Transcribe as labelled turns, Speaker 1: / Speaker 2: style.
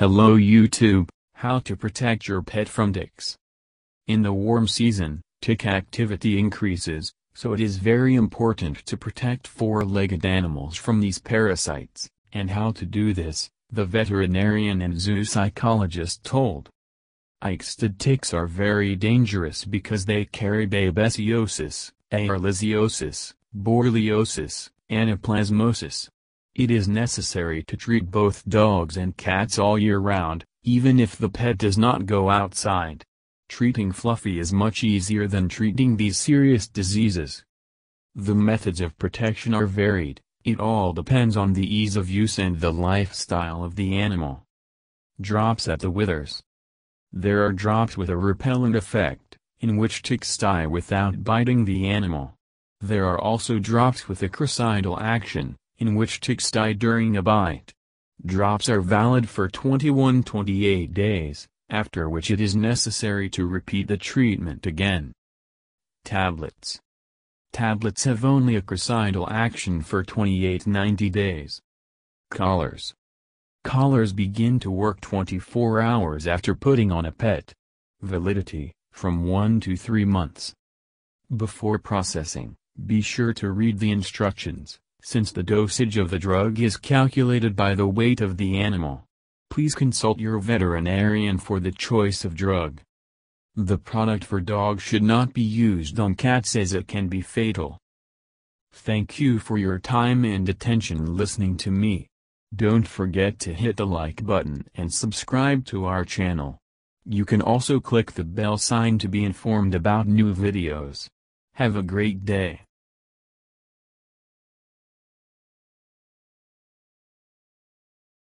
Speaker 1: Hello YouTube, how to protect your pet from ticks. In the warm season, tick activity increases, so it is very important to protect four-legged animals from these parasites, and how to do this, the veterinarian and zoopsychologist told. Ixodid ticks are very dangerous because they carry babesiosis, ehrliziosis, borreliosis, anaplasmosis. It is necessary to treat both dogs and cats all year round, even if the pet does not go outside. Treating Fluffy is much easier than treating these serious diseases. The methods of protection are varied, it all depends on the ease of use and the lifestyle of the animal. Drops at the withers. There are drops with a repellent effect, in which ticks die without biting the animal. There are also drops with a cricidal action, in which ticks die during a bite. Drops are valid for 21-28 days, after which it is necessary to repeat the treatment again. Tablets. Tablets have only a cricidal action for 28-90 days. Collars. Collars begin to work 24 hours after putting on a pet. Validity, from 1 to 3 months. Before processing, be sure to read the instructions, since the dosage of the drug is calculated by the weight of the animal. Please consult your veterinarian for the choice of drug. The product for dogs should not be used on cats as it can be fatal. Thank you for your time and attention listening to me. Don't forget to hit the like button and subscribe to our channel. You can also click the bell sign to be informed about new videos. Have a great day.